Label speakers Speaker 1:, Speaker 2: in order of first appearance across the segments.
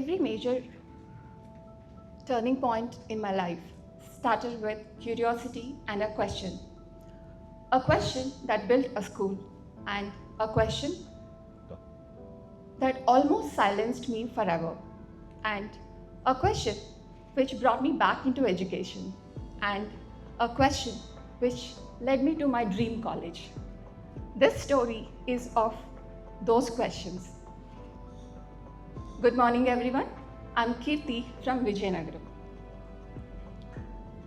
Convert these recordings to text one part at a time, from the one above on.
Speaker 1: Every major turning point in my life started with curiosity and a question. A question that built a school, and a question that almost silenced me forever, and a question which brought me back into education, and a question which led me to my dream college. This story is of those questions. Good morning, everyone. I'm Keerthi from Vijayanagaram.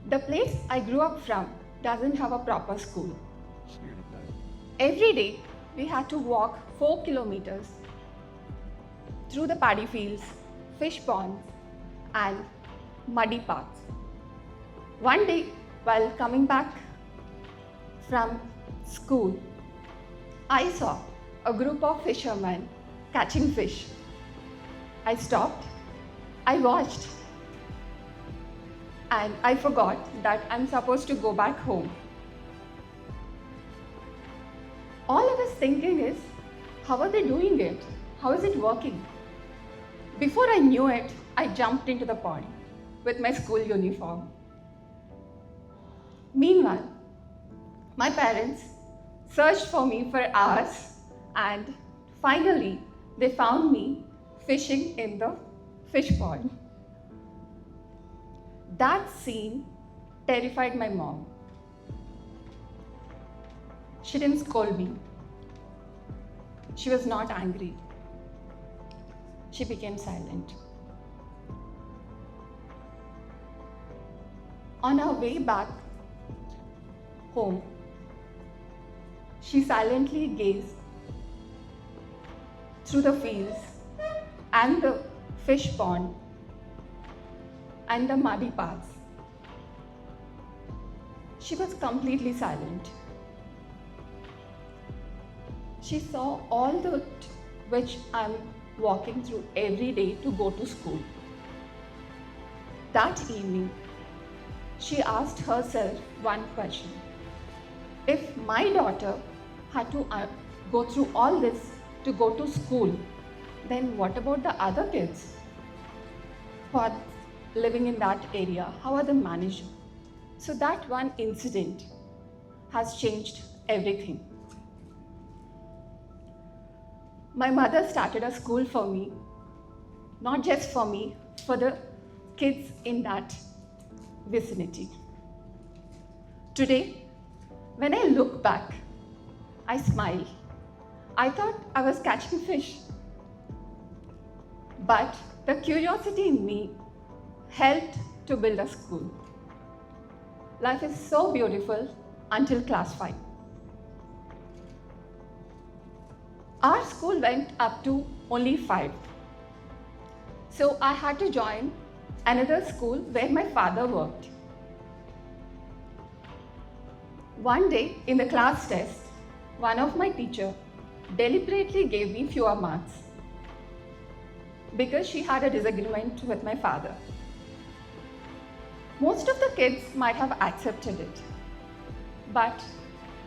Speaker 1: The place I grew up from doesn't have a proper school. Every day, we had to walk 4 kilometers through the paddy fields, fish ponds, and muddy paths. One day, while coming back from school, I saw a group of fishermen catching fish. I stopped, I watched, and I forgot that I'm supposed to go back home. All I was thinking is, how are they doing it? How is it working? Before I knew it, I jumped into the pond with my school uniform. Meanwhile, my parents searched for me for hours, and finally they found me fishing in the fish pond. That scene terrified my mom. She didn't scold me. She was not angry. She became silent. On our way back home, she silently gazed through the fields and the fish pond and the muddy paths. She was completely silent. She saw all that which I'm walking through every day to go to school. That evening, she asked herself one question. If my daughter had to go through all this to go to school, then what about the other kids who are living in that area? How are they managing? So that one incident has changed everything. My mother started a school for me, not just for me, for the kids in that vicinity. Today, when I look back, I smile. I thought I was catching fish. But the curiosity in me helped to build a school. Life is so beautiful until class 5. Our school went up to only 5. So I had to join another school where my father worked. One day in the class test, one of my teachers deliberately gave me fewer marks because she had a disagreement with my father. Most of the kids might have accepted it, but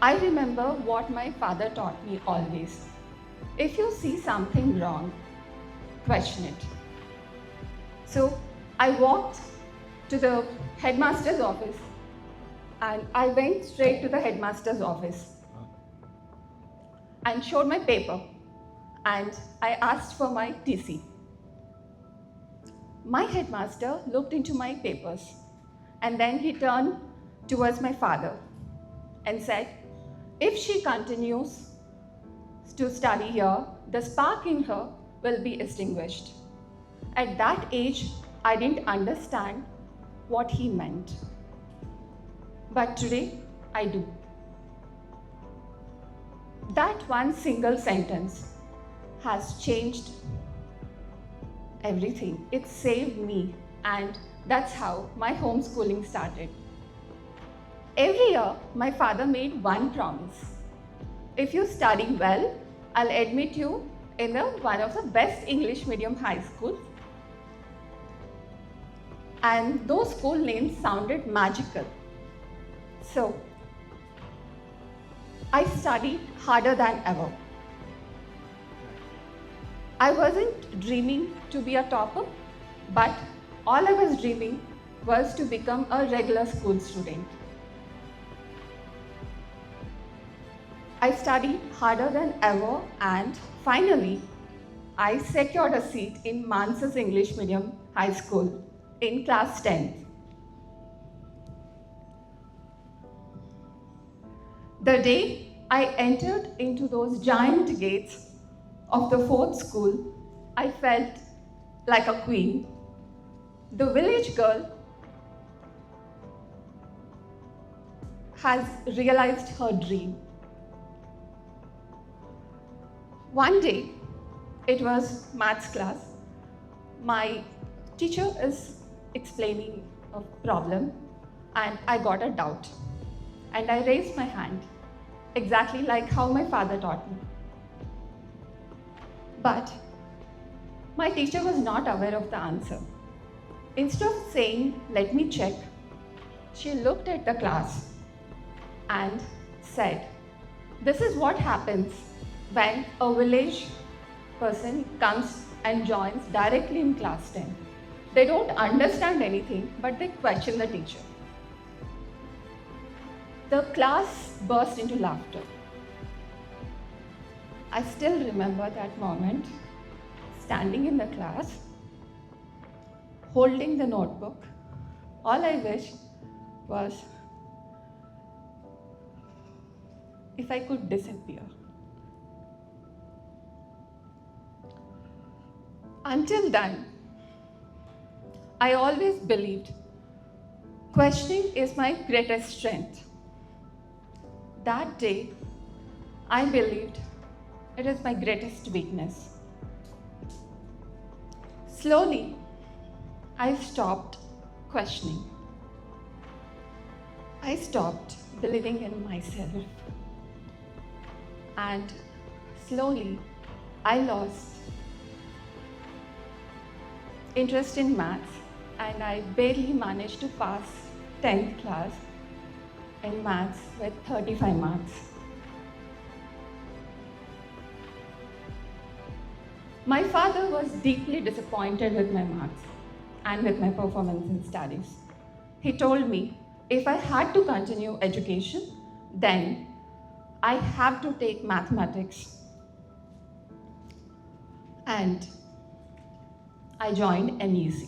Speaker 1: I remember what my father taught me always. If you see something wrong, question it. So I walked to the headmaster's office, and I went straight to the headmaster's office and showed my paper, and I asked for my TC. My headmaster looked into my papers, and then he turned towards my father and said, if she continues to study here, the spark in her will be extinguished. At that age, I didn't understand what he meant. But today, I do. That one single sentence has changed everything. It saved me, and that's how my homeschooling started. Every year, my father made one promise. If you study well, I'll admit you in one of the best English medium high schools. And those school names sounded magical. So, I studied harder than ever. I wasn't dreaming to be a topper, but all I was dreaming was to become a regular school student. I studied harder than ever, and finally, I secured a seat in Mans's English Medium High School in class 10th. The day I entered into those giant gates of the fourth school, I felt like a queen. The village girl has realized her dream. One day, it was maths class. My teacher is explaining a problem and I got a doubt. And I raised my hand, exactly like how my father taught me. But my teacher was not aware of the answer. Instead of saying, "Let me check," she looked at the class and said, "This is what happens when a village person comes and joins directly in class 10. They don't understand anything, but they question the teacher." The class burst into laughter. I still remember that moment, standing in the class, holding the notebook. All I wished was if I could disappear. Until then, I always believed questioning is my greatest strength. That day, I believed it is my greatest weakness. Slowly, I stopped questioning. I stopped believing in myself. And slowly, I lost interest in maths, and I barely managed to pass 10th class in maths with 35 marks. My father was deeply disappointed with my marks and with my performance in studies. He told me if I had to continue education, then I have to take mathematics. And I joined MEC.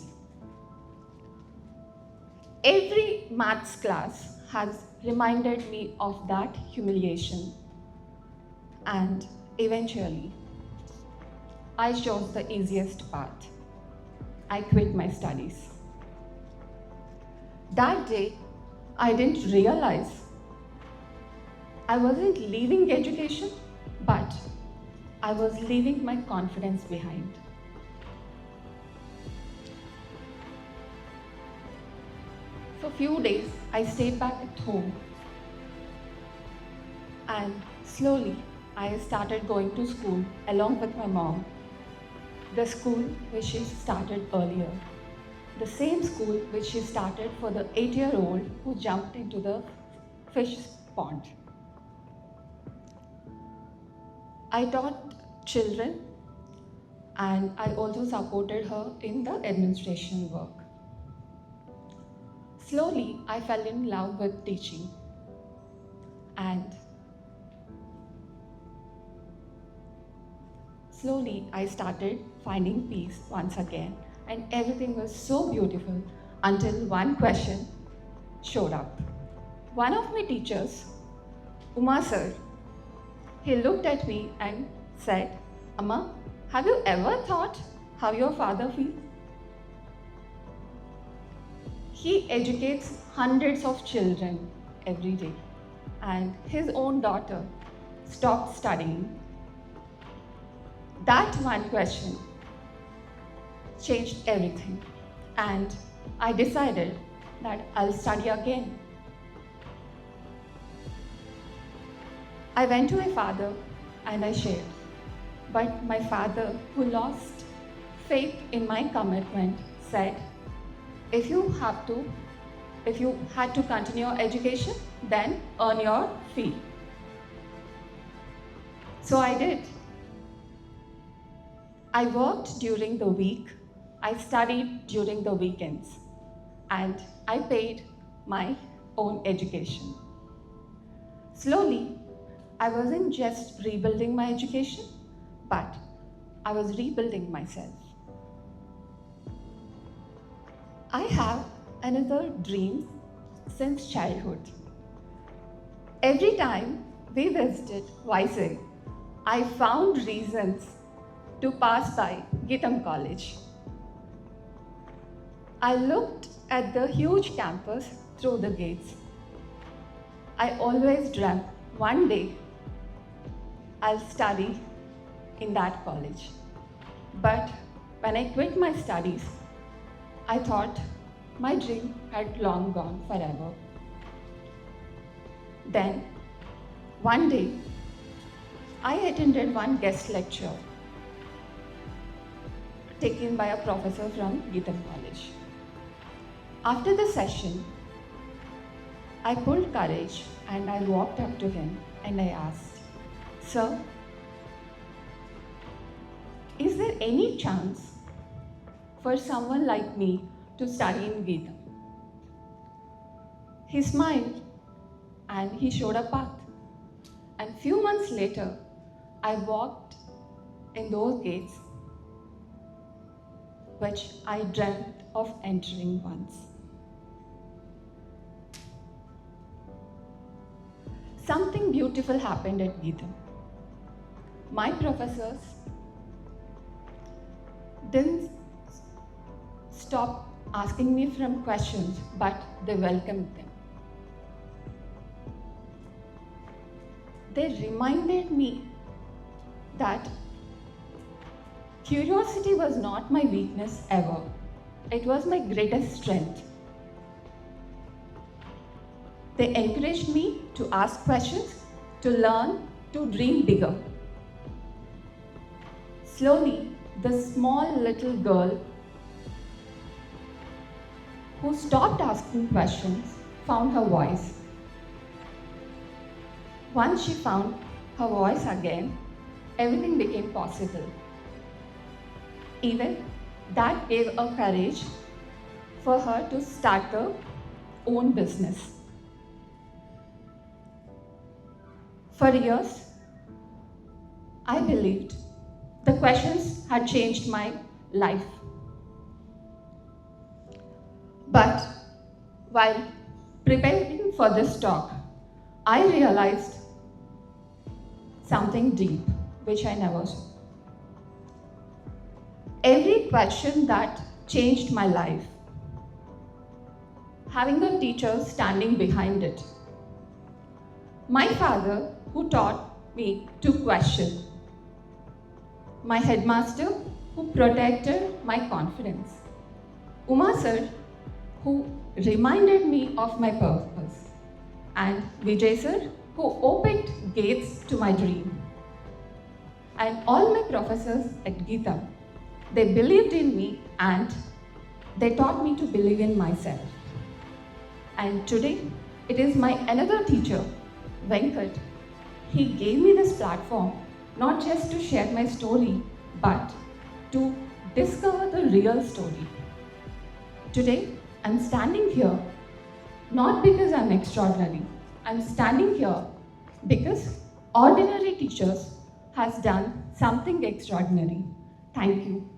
Speaker 1: Every maths class has reminded me of that humiliation. And eventually, I chose the easiest path. I quit my studies. That day, I didn't realize I wasn't leaving education, but I was leaving my confidence behind. For a few days, I stayed back at home, and slowly I started going to school along with my mom. The school which she started earlier. The same school which she started for the 8-year-old who jumped into the fish pond. I taught children, and I also supported her in the administration work. Slowly, I fell in love with teaching, and slowly I started finding peace once again, and everything was so beautiful until one question showed up. One of my teachers, Uma sir, he looked at me and said, "Amma, have you ever thought how your father feels? He educates hundreds of children every day, and his own daughter stopped studying." That one question changed everything, and I decided that I'll study again. I went to my father and I shared, but my father, who lost faith in my commitment, said, if you had to continue your education, then earn your fee. So I did. I worked during the week, I studied during the weekends, and I paid my own education. Slowly, I wasn't just rebuilding my education, but I was rebuilding myself. I have another dream since childhood. Every time we visited Vizag, I found reasons to pass by Geetam College. I looked at the huge campus through the gates. I always dreamt one day I'll study in that college. But when I quit my studies, I thought my dream had long gone forever. Then, one day, I attended one guest lecture taken by a professor from Geetam College. After the session, I pulled courage and I walked up to him and I asked, "Sir, is there any chance for someone like me to study in Geetam?" He smiled and he showed a path. And few months later, I walked in those gates which I dreamt of entering once. Something beautiful happened at Geetam. My professors didn't stop asking me some questions, but they welcomed them. They reminded me that curiosity was not my weakness ever. It was my greatest strength. They encouraged me to ask questions, to learn, to dream bigger. Slowly, the small little girl who stopped asking questions found her voice. Once she found her voice again, everything became possible. Even that gave her courage for her to start her own business. For years, I believed the questions had changed my life. But while preparing for this talk, I realized something deep which I never saw. Every question that changed my life, having a teacher standing behind it. My father, who taught me to question. My headmaster, who protected my confidence. Uma sir, who reminded me of my purpose. And Vijay sir, who opened gates to my dream. And all my professors at Geetam, they believed in me and they taught me to believe in myself. And today, it is my another teacher, Venkat. He gave me this platform not just to share my story, but to discover the real story. Today, I'm standing here not because I'm extraordinary. I'm standing here because ordinary teachers has done something extraordinary. Thank you.